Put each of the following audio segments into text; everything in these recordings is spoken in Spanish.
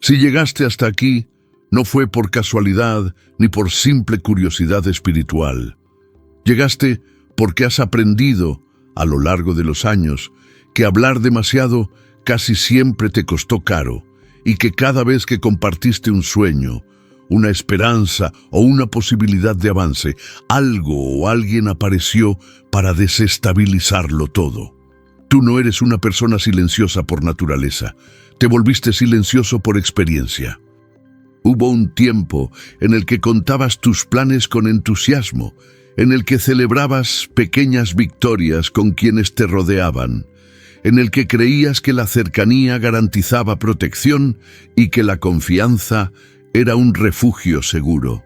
Si llegaste hasta aquí, no fue por casualidad ni por simple curiosidad espiritual. Llegaste porque has aprendido, a lo largo de los años, que hablar demasiado casi siempre te costó caro y que cada vez que compartiste un sueño, una esperanza o una posibilidad de avance, algo o alguien apareció para desestabilizarlo todo. Tú no eres una persona silenciosa por naturaleza, te volviste silencioso por experiencia. Hubo un tiempo en el que contabas tus planes con entusiasmo, en el que celebrabas pequeñas victorias con quienes te rodeaban, en el que creías que la cercanía garantizaba protección y que la confianza era un refugio seguro.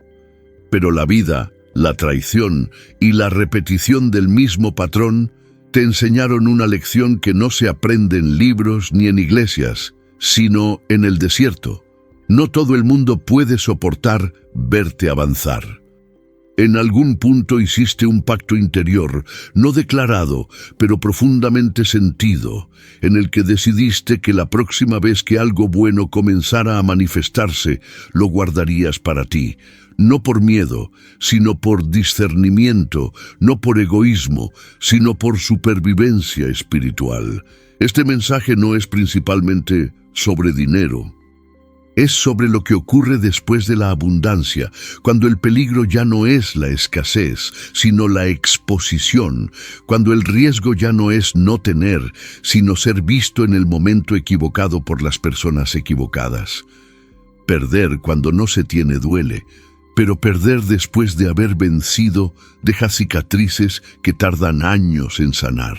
Pero la vida, la traición y la repetición del mismo patrón te enseñaron una lección que no se aprende en libros ni en iglesias, sino en el desierto. No todo el mundo puede soportar verte avanzar. En algún punto hiciste un pacto interior, no declarado, pero profundamente sentido, en el que decidiste que la próxima vez que algo bueno comenzara a manifestarse, lo guardarías para ti, no por miedo, sino por discernimiento, no por egoísmo, sino por supervivencia espiritual. Este mensaje no es principalmente sobre dinero. Es sobre lo que ocurre después de la abundancia, cuando el peligro ya no es la escasez, sino la exposición, cuando el riesgo ya no es no tener, sino ser visto en el momento equivocado por las personas equivocadas. Perder cuando no se tiene duele, pero perder después de haber vencido deja cicatrices que tardan años en sanar.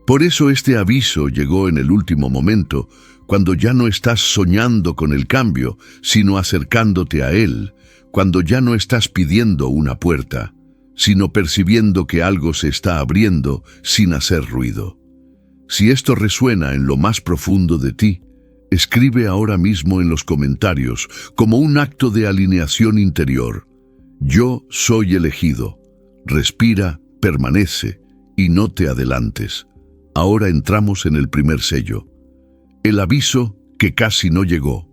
Por eso este aviso llegó en el último momento, cuando ya no estás soñando con el cambio, sino acercándote a él, cuando ya no estás pidiendo una puerta, sino percibiendo que algo se está abriendo sin hacer ruido. Si esto resuena en lo más profundo de ti, escribe ahora mismo en los comentarios, como un acto de alineación interior: yo soy elegido. Respira, permanece y no te adelantes. Ahora entramos en el primer sello. El aviso que casi no llegó.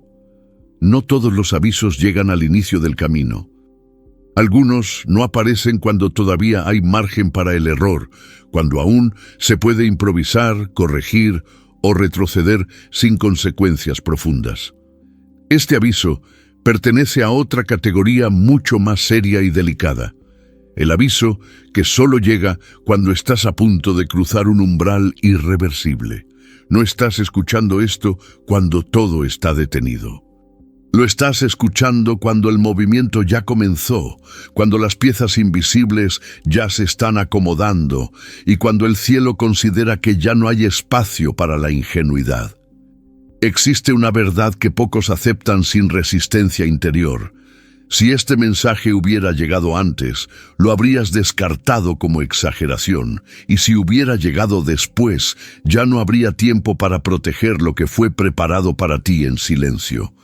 No todos los avisos llegan al inicio del camino. Algunos no aparecen cuando todavía hay margen para el error, cuando aún se puede improvisar, corregir o retroceder sin consecuencias profundas. Este aviso pertenece a otra categoría mucho más seria y delicada. El aviso que solo llega cuando estás a punto de cruzar un umbral irreversible. No estás escuchando esto cuando todo está detenido. Lo estás escuchando cuando el movimiento ya comenzó, cuando las piezas invisibles ya se están acomodando y cuando el cielo considera que ya no hay espacio para la ingenuidad. Existe una verdad que pocos aceptan sin resistencia interior. Si este mensaje hubiera llegado antes, lo habrías descartado como exageración, y si hubiera llegado después, ya no habría tiempo para proteger lo que fue preparado para ti en silencio.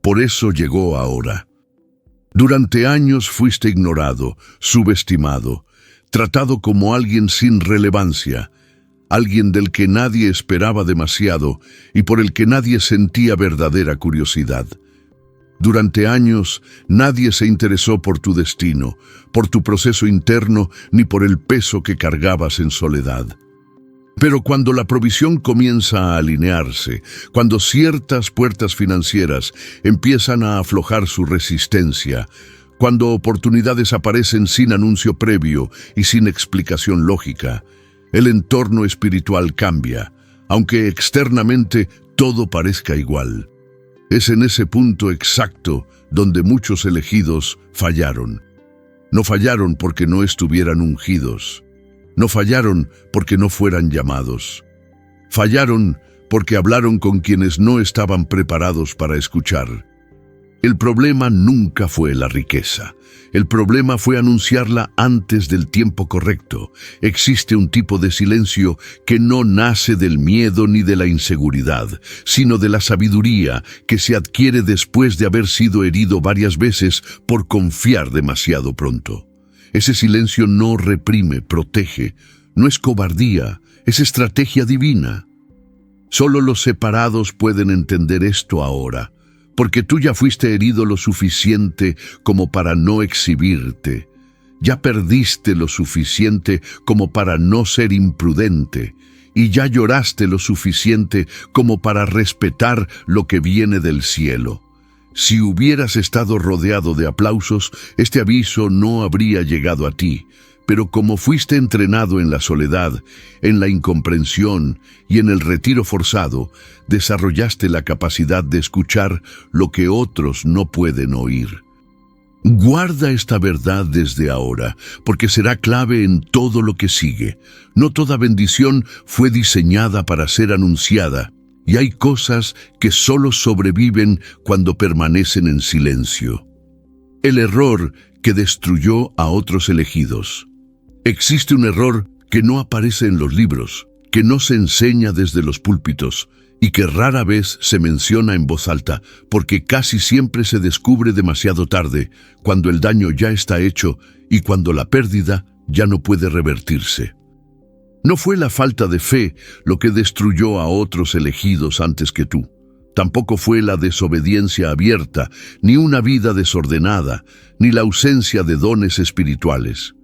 Por eso llegó ahora. Durante años fuiste ignorado, subestimado, tratado como alguien sin relevancia, alguien del que nadie esperaba demasiado y por el que nadie sentía verdadera curiosidad. Durante años, nadie se interesó por tu destino, por tu proceso interno, ni por el peso que cargabas en soledad. Pero cuando la provisión comienza a alinearse, cuando ciertas puertas financieras empiezan a aflojar su resistencia, cuando oportunidades aparecen sin anuncio previo y sin explicación lógica, el entorno espiritual cambia, aunque externamente todo parezca igual. Es en ese punto exacto donde muchos elegidos fallaron. No fallaron porque no estuvieran ungidos. No fallaron porque no fueran llamados. Fallaron porque hablaron con quienes no estaban preparados para escuchar. El problema nunca fue la riqueza. El problema fue anunciarla antes del tiempo correcto. Existe un tipo de silencio que no nace del miedo ni de la inseguridad, sino de la sabiduría que se adquiere después de haber sido herido varias veces por confiar demasiado pronto. Ese silencio no reprime, protege. No es cobardía, es estrategia divina. Solo los separados pueden entender esto ahora. porque tú ya fuiste herido lo suficiente como para no exhibirte. Ya perdiste lo suficiente como para no ser imprudente, y ya lloraste lo suficiente como para respetar lo que viene del cielo. Si hubieras estado rodeado de aplausos, este aviso no habría llegado a ti, pero como fuiste entrenado en la soledad, en la incomprensión y en el retiro forzado, desarrollaste la capacidad de escuchar lo que otros no pueden oír. Guarda esta verdad desde ahora, porque será clave en todo lo que sigue. No toda bendición fue diseñada para ser anunciada, y hay cosas que solo sobreviven cuando permanecen en silencio. El error que destruyó a otros elegidos. Existe un error que no aparece en los libros, que no se enseña desde los púlpitos, y que rara vez se menciona en voz alta, porque casi siempre se descubre demasiado tarde, cuando el daño ya está hecho y cuando la pérdida ya no puede revertirse. No fue la falta de fe lo que destruyó a otros elegidos antes que tú. Tampoco fue la desobediencia abierta, ni una vida desordenada, ni la ausencia de dones espirituales.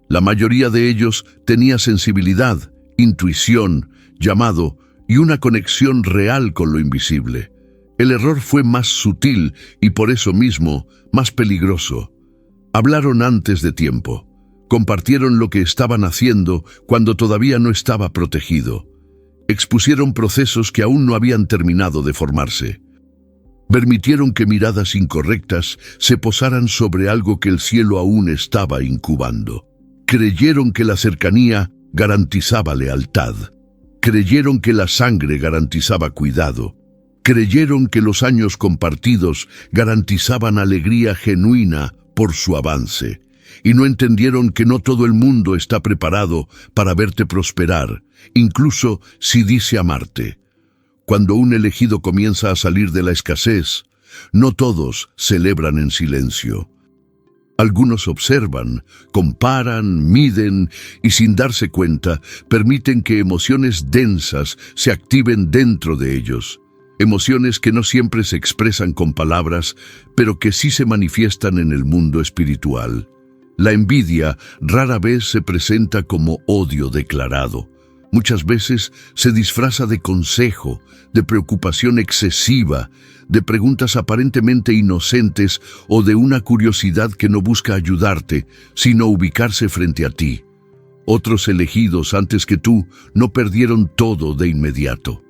La mayoría de ellos tenía sensibilidad, intuición, llamado y una conexión real con lo invisible. El error fue más sutil y por eso mismo más peligroso. Hablaron antes de tiempo. Compartieron lo que estaban haciendo cuando todavía no estaba protegido. Expusieron procesos que aún no habían terminado de formarse. Permitieron que miradas incorrectas se posaran sobre algo que el cielo aún estaba incubando. Creyeron que la cercanía garantizaba lealtad. Creyeron que la sangre garantizaba cuidado. Creyeron que los años compartidos garantizaban alegría genuina por su avance. Y no entendieron que no todo el mundo está preparado para verte prosperar, incluso si dice amarte. Cuando un elegido comienza a salir de la escasez, no todos celebran en silencio. Algunos observan, comparan, miden y sin darse cuenta permiten que emociones densas se activen dentro de ellos. Emociones que no siempre se expresan con palabras, pero que sí se manifiestan en el mundo espiritual. La envidia rara vez se presenta como odio declarado. Muchas veces se disfraza de consejo, de preocupación excesiva, de preguntas aparentemente inocentes o de una curiosidad que no busca ayudarte, sino ubicarse frente a ti. Otros elegidos antes que tú no perdieron todo de inmediato.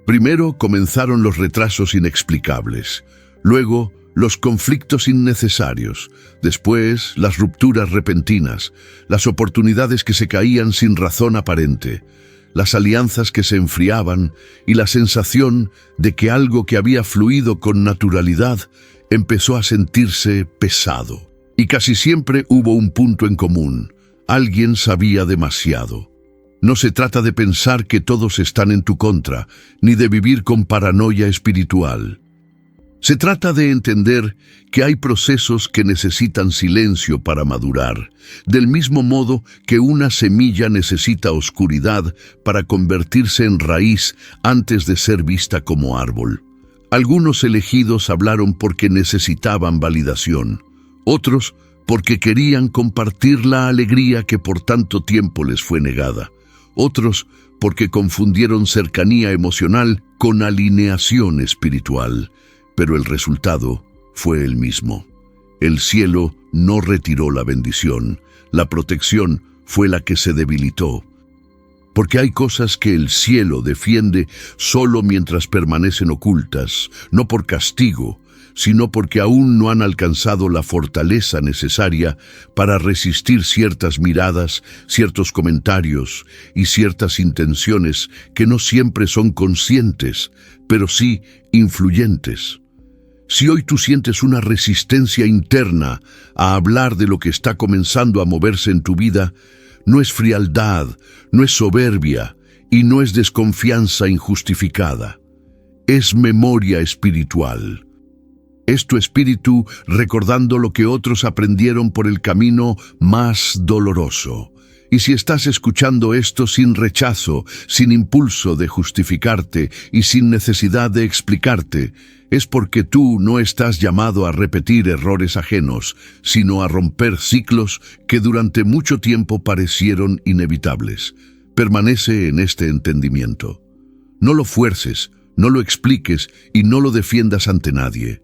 Primero comenzaron los retrasos inexplicables, luego los conflictos innecesarios, después las rupturas repentinas, las oportunidades que se caían sin razón aparente, las alianzas que se enfriaban y la sensación de que algo que había fluido con naturalidad empezó a sentirse pesado. Y casi siempre hubo un punto en común: alguien sabía demasiado. No se trata de pensar que todos están en tu contra, ni de vivir con paranoia espiritual. Se trata de entender que hay procesos que necesitan silencio para madurar, del mismo modo que una semilla necesita oscuridad para convertirse en raíz antes de ser vista como árbol. Algunos elegidos hablaron porque necesitaban validación, otros porque querían compartir la alegría que por tanto tiempo les fue negada, otros porque confundieron cercanía emocional con alineación espiritual. Pero el resultado fue el mismo. El cielo no retiró la bendición, la protección fue la que se debilitó. Porque hay cosas que el cielo defiende solo mientras permanecen ocultas, no por castigo, sino porque aún no han alcanzado la fortaleza necesaria para resistir ciertas miradas, ciertos comentarios y ciertas intenciones que no siempre son conscientes, pero sí influyentes. Si hoy tú sientes una resistencia interna a hablar de lo que está comenzando a moverse en tu vida, no es frialdad, no es soberbia y no es desconfianza injustificada. Es memoria espiritual. Es tu espíritu recordando lo que otros aprendieron por el camino más doloroso. Y si estás escuchando esto sin rechazo, sin impulso de justificarte y sin necesidad de explicarte, es porque tú no estás llamado a repetir errores ajenos, sino a romper ciclos que durante mucho tiempo parecieron inevitables. Permanece en este entendimiento. No lo fuerces, no lo expliques y no lo defiendas ante nadie.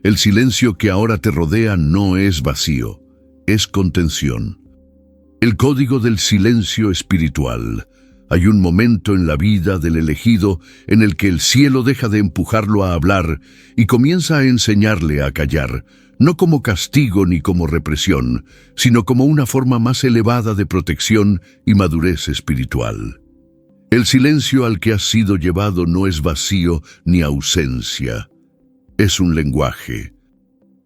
El silencio que ahora te rodea no es vacío, es contención. El código del silencio espiritual. Hay un momento en la vida del elegido en el que el cielo deja de empujarlo a hablar y comienza a enseñarle a callar, no como castigo ni como represión, sino como una forma más elevada de protección y madurez espiritual. El silencio al que has sido llevado no es vacío ni ausencia, es un lenguaje.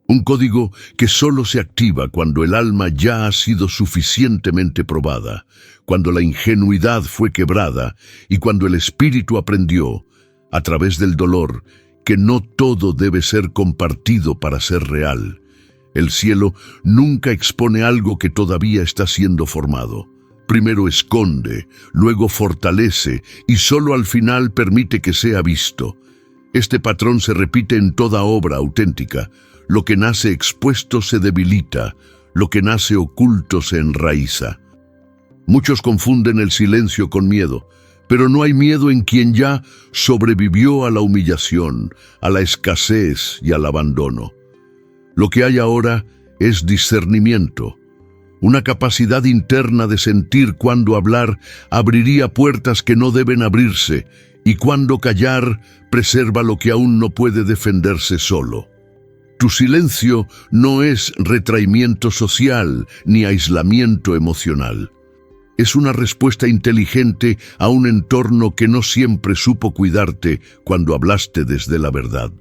Un código que solo se activa cuando el alma ya ha sido suficientemente probada, cuando la ingenuidad fue quebrada y cuando el espíritu aprendió, a través del dolor, que no todo debe ser compartido para ser real. El cielo nunca expone algo que todavía está siendo formado. Primero esconde, luego fortalece y solo al final permite que sea visto. Este patrón se repite en toda obra auténtica. Lo que nace expuesto se debilita, lo que nace oculto se enraiza. Muchos confunden el silencio con miedo, pero no hay miedo en quien ya sobrevivió a la humillación, a la escasez y al abandono. Lo que hay ahora es discernimiento, una capacidad interna de sentir cuándo hablar abriría puertas que no deben abrirse y cuándo callar preserva lo que aún no puede defenderse solo. Tu silencio no es retraimiento social ni aislamiento emocional. Es una respuesta inteligente a un entorno que no siempre supo cuidarte cuando hablaste desde la verdad.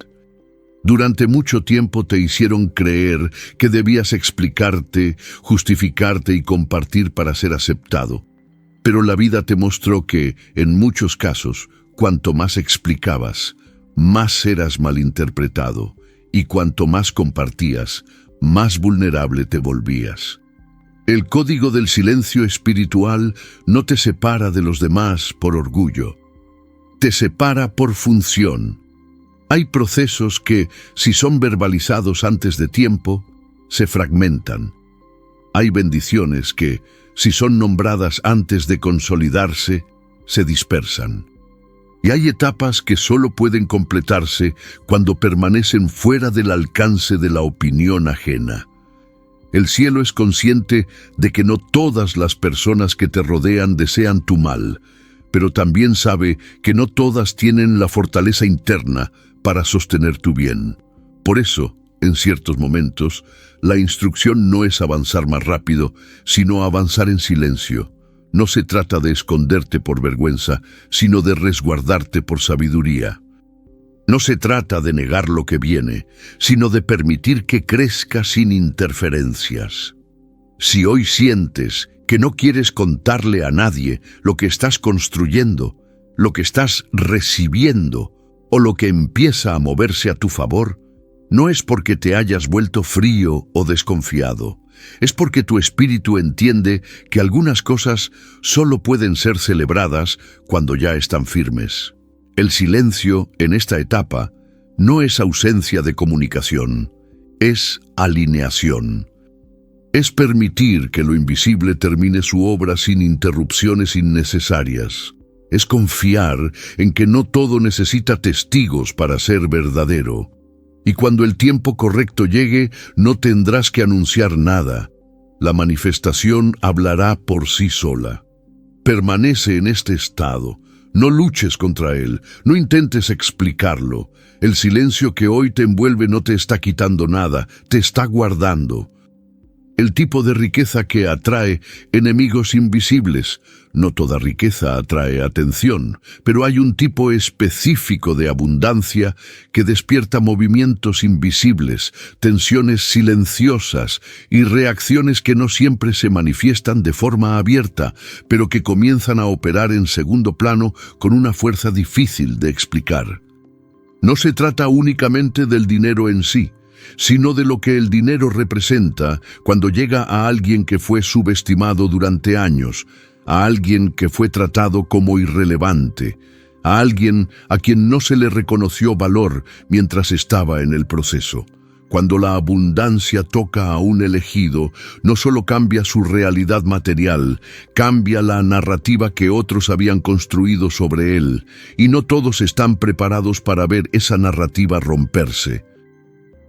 Durante mucho tiempo te hicieron creer que debías explicarte, justificarte y compartir para ser aceptado. Pero la vida te mostró que, en muchos casos, cuanto más explicabas, más eras malinterpretado. Y cuanto más compartías, más vulnerable te volvías. El código del silencio espiritual no te separa de los demás por orgullo. Te separa por función. Hay procesos que, si son verbalizados antes de tiempo, se fragmentan. Hay bendiciones que, si son nombradas antes de consolidarse, se dispersan. Y hay etapas que solo pueden completarse cuando permanecen fuera del alcance de la opinión ajena. El cielo es consciente de que no todas las personas que te rodean desean tu mal, pero también sabe que no todas tienen la fortaleza interna para sostener tu bien. Por eso, en ciertos momentos, la instrucción no es avanzar más rápido, sino avanzar en silencio. No se trata de esconderte por vergüenza, sino de resguardarte por sabiduría. No se trata de negar lo que viene, sino de permitir que crezca sin interferencias. Si hoy sientes que no quieres contarle a nadie lo que estás construyendo, lo que estás recibiendo o lo que empieza a moverse a tu favor, no es porque te hayas vuelto frío o desconfiado. Es porque tu espíritu entiende que algunas cosas solo pueden ser celebradas cuando ya están firmes. El silencio, en esta etapa, no es ausencia de comunicación, es alineación. Es permitir que lo invisible termine su obra sin interrupciones innecesarias. Es confiar en que no todo necesita testigos para ser verdadero. Y cuando el tiempo correcto llegue, no tendrás que anunciar nada. La manifestación hablará por sí sola. Permanece en este estado. No luches contra él. No intentes explicarlo. El silencio que hoy te envuelve no te está quitando nada, te está guardando. El tipo de riqueza que atrae enemigos invisibles. No toda riqueza atrae atención, pero hay un tipo específico de abundancia que despierta movimientos invisibles, tensiones silenciosas y reacciones que no siempre se manifiestan de forma abierta, pero que comienzan a operar en segundo plano con una fuerza difícil de explicar. No se trata únicamente del dinero en sí, sino de lo que el dinero representa cuando llega a alguien que fue subestimado durante años, a alguien que fue tratado como irrelevante, a alguien a quien no se le reconoció valor mientras estaba en el proceso. Cuando la abundancia toca a un elegido, no solo cambia su realidad material, cambia la narrativa que otros habían construido sobre él, y no todos están preparados para ver esa narrativa romperse.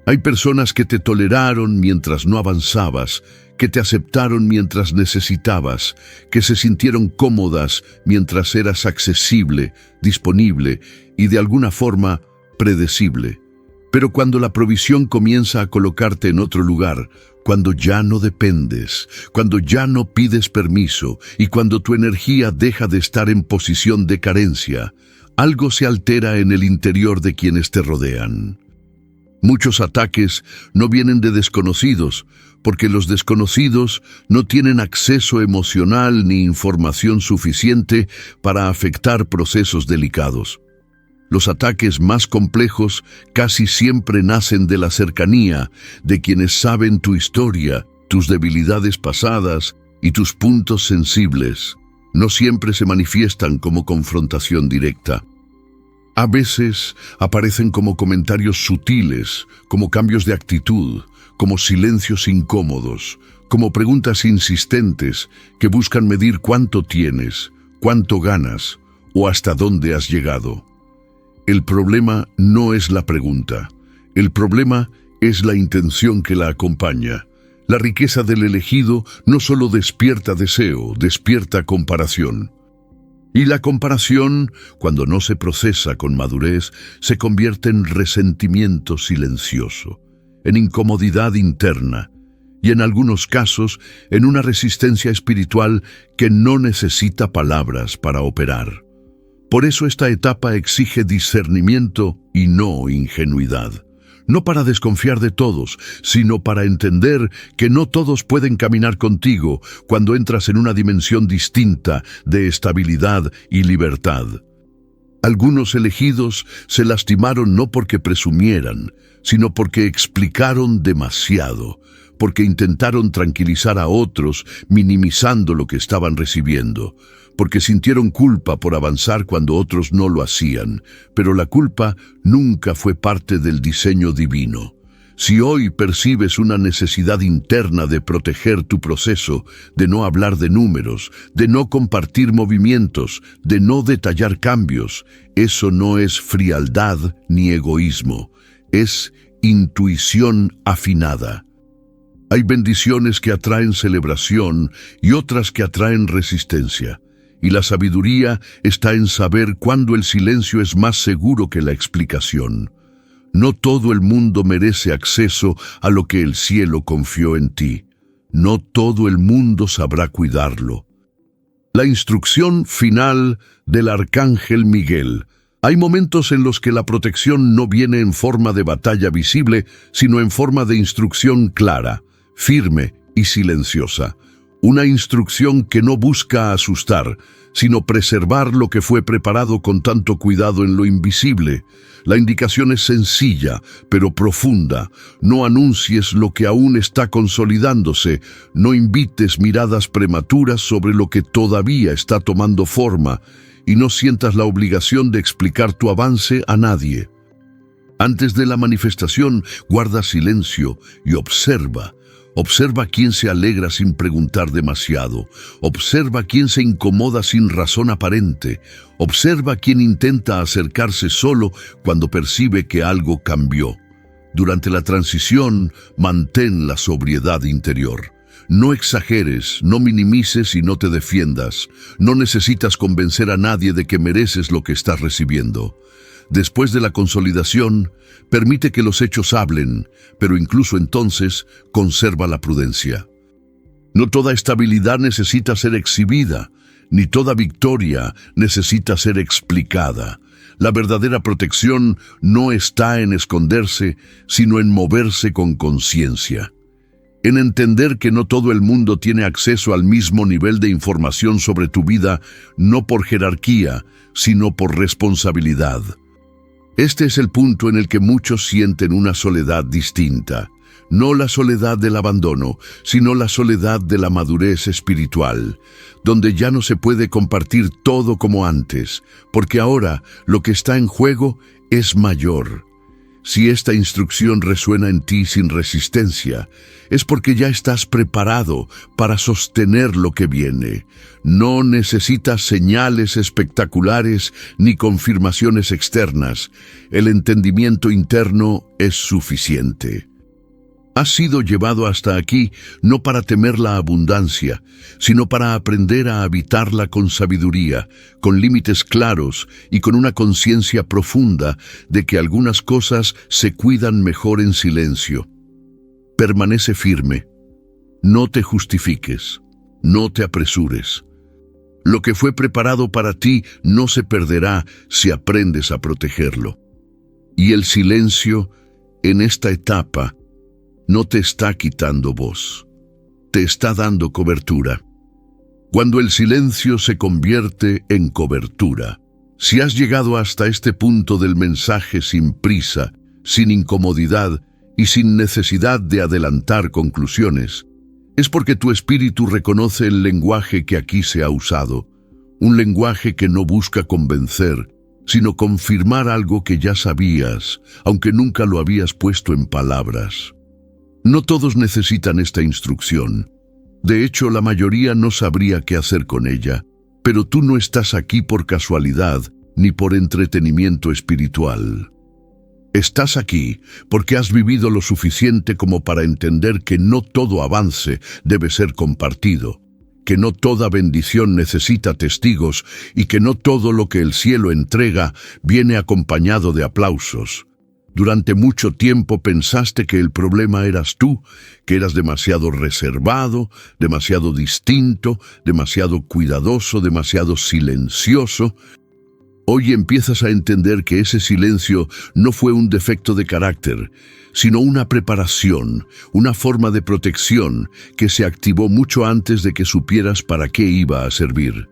Hay personas que te toleraron mientras no avanzabas, que te aceptaron mientras necesitabas, que se sintieron cómodas mientras eras accesible, disponible y de alguna forma predecible. Pero cuando la provisión comienza a colocarte en otro lugar, cuando ya no dependes, cuando ya no pides permiso y cuando tu energía deja de estar en posición de carencia, algo se altera en el interior de quienes te rodean. Muchos ataques no vienen de desconocidos, porque los desconocidos no tienen acceso emocional ni información suficiente para afectar procesos delicados. Los ataques más complejos casi siempre nacen de la cercanía, de quienes saben tu historia, tus debilidades pasadas y tus puntos sensibles. No siempre se manifiestan como confrontación directa. A veces aparecen como comentarios sutiles, como cambios de actitud, como silencios incómodos, como preguntas insistentes que buscan medir cuánto tienes, cuánto ganas o hasta dónde has llegado. El problema no es la pregunta, el problema es la intención que la acompaña. La riqueza del elegido no solo despierta deseo, despierta comparación. Y la comparación, cuando no se procesa con madurez, se convierte en resentimiento silencioso, en incomodidad interna y en algunos casos en una resistencia espiritual que no necesita palabras para operar. Por eso esta etapa exige discernimiento y no ingenuidad. No para desconfiar de todos, sino para entender que no todos pueden caminar contigo cuando entras en una dimensión distinta de estabilidad y libertad. Algunos elegidos se lastimaron no porque presumieran, sino porque explicaron demasiado, porque intentaron tranquilizar a otros minimizando lo que estaban recibiendo, porque sintieron culpa por avanzar cuando otros no lo hacían, pero la culpa nunca fue parte del diseño divino. Si hoy percibes una necesidad interna de proteger tu proceso, de no hablar de números, de no compartir movimientos, de no detallar cambios, eso no es frialdad ni egoísmo, es intuición afinada. Hay bendiciones que atraen celebración y otras que atraen resistencia. Y la sabiduría está en saber cuándo el silencio es más seguro que la explicación. No todo el mundo merece acceso a lo que el cielo confió en ti. No todo el mundo sabrá cuidarlo. La instrucción final del Arcángel Miguel. Hay momentos en los que la protección no viene en forma de batalla visible, sino en forma de instrucción clara, firme y silenciosa. Una instrucción que no busca asustar, sino preservar lo que fue preparado con tanto cuidado en lo invisible. La indicación es sencilla, pero profunda. No anuncies lo que aún está consolidándose. No invites miradas prematuras sobre lo que todavía está tomando forma. Y no sientas la obligación de explicar tu avance a nadie. Antes de la manifestación, guarda silencio y observa. Observa quién se alegra sin preguntar demasiado. Observa quién se incomoda sin razón aparente. Observa quién intenta acercarse solo cuando percibe que algo cambió. Durante la transición, mantén la sobriedad interior. No exageres, no minimices y no te defiendas. No necesitas convencer a nadie de que mereces lo que estás recibiendo. Después de la consolidación, permite que los hechos hablen, pero incluso entonces conserva la prudencia. No toda estabilidad necesita ser exhibida, ni toda victoria necesita ser explicada. La verdadera protección no está en esconderse, sino en moverse con conciencia. En entender que no todo el mundo tiene acceso al mismo nivel de información sobre tu vida, no por jerarquía, sino por responsabilidad. Este es el punto en el que muchos sienten una soledad distinta. No la soledad del abandono, sino la soledad de la madurez espiritual, donde ya no se puede compartir todo como antes, porque ahora lo que está en juego es mayor. Si esta instrucción resuena en ti sin resistencia, es porque ya estás preparado para sostener lo que viene. No necesitas señales espectaculares ni confirmaciones externas. El entendimiento interno es suficiente. Has sido llevado hasta aquí no para temer la abundancia, sino para aprender a habitarla con sabiduría, con límites claros y con una conciencia profunda de que algunas cosas se cuidan mejor en silencio. Permanece firme. No te justifiques. No te apresures. Lo que fue preparado para ti no se perderá si aprendes a protegerlo. Y el silencio, en esta etapa, no te está quitando voz, te está dando cobertura. Cuando el silencio se convierte en cobertura, si has llegado hasta este punto del mensaje sin prisa, sin incomodidad y sin necesidad de adelantar conclusiones, es porque tu espíritu reconoce el lenguaje que aquí se ha usado, un lenguaje que no busca convencer, sino confirmar algo que ya sabías, aunque nunca lo habías puesto en palabras. No todos necesitan esta instrucción. De hecho, la mayoría no sabría qué hacer con ella, pero tú no estás aquí por casualidad ni por entretenimiento espiritual. Estás aquí porque has vivido lo suficiente como para entender que no todo avance debe ser compartido, que no toda bendición necesita testigos y que no todo lo que el cielo entrega viene acompañado de aplausos. Durante mucho tiempo pensaste que el problema eras tú, que eras demasiado reservado, demasiado distinto, demasiado cuidadoso, demasiado silencioso. Hoy empiezas a entender que ese silencio no fue un defecto de carácter, sino una preparación, una forma de protección que se activó mucho antes de que supieras para qué iba a servir.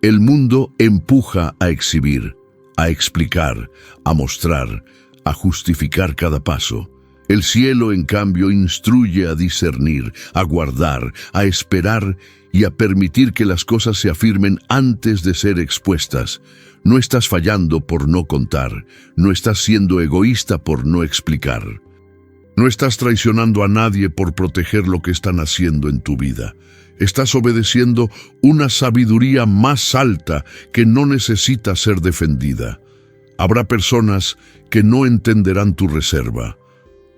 El mundo empuja a exhibir, a explicar, a mostrar, a justificar cada paso. El cielo, en cambio, instruye a discernir, a guardar, a esperar y a permitir que las cosas se afirmen antes de ser expuestas. No estás fallando por no contar, no estás siendo egoísta por no explicar. No estás traicionando a nadie por proteger lo que están haciendo en tu vida. Estás obedeciendo una sabiduría más alta que no necesita ser defendida. Habrá personas que no entenderán tu reserva.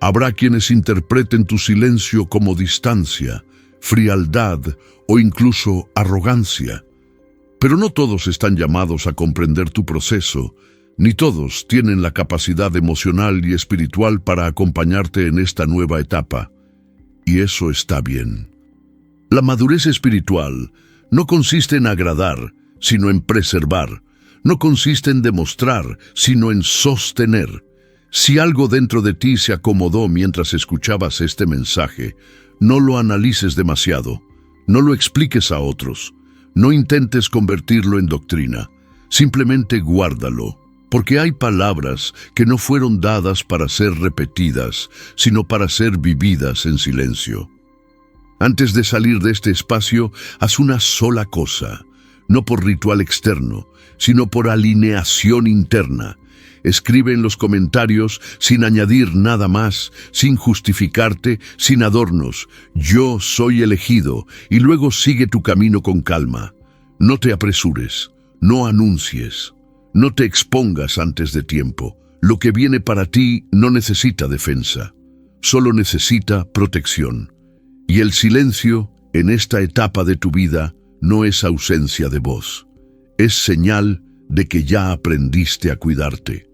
Habrá quienes interpreten tu silencio como distancia, frialdad o incluso arrogancia. Pero no todos están llamados a comprender tu proceso, ni todos tienen la capacidad emocional y espiritual para acompañarte en esta nueva etapa. Y eso está bien. La madurez espiritual no consiste en agradar, sino en preservar. No consiste en demostrar, sino en sostener. Si algo dentro de ti se acomodó mientras escuchabas este mensaje, no lo analices demasiado, no lo expliques a otros, no intentes convertirlo en doctrina, simplemente guárdalo, porque hay palabras que no fueron dadas para ser repetidas, sino para ser vividas en silencio. Antes de salir de este espacio, haz una sola cosa, no por ritual externo, sino por alineación interna. Escribe en los comentarios sin añadir nada más, sin justificarte, sin adornos. Yo soy elegido, y luego sigue tu camino con calma. No te apresures, no anuncies, no te expongas antes de tiempo. Lo que viene para ti no necesita defensa, solo necesita protección. Y el silencio, en esta etapa de tu vida, no es ausencia de voz. Es señal de que ya aprendiste a cuidarte.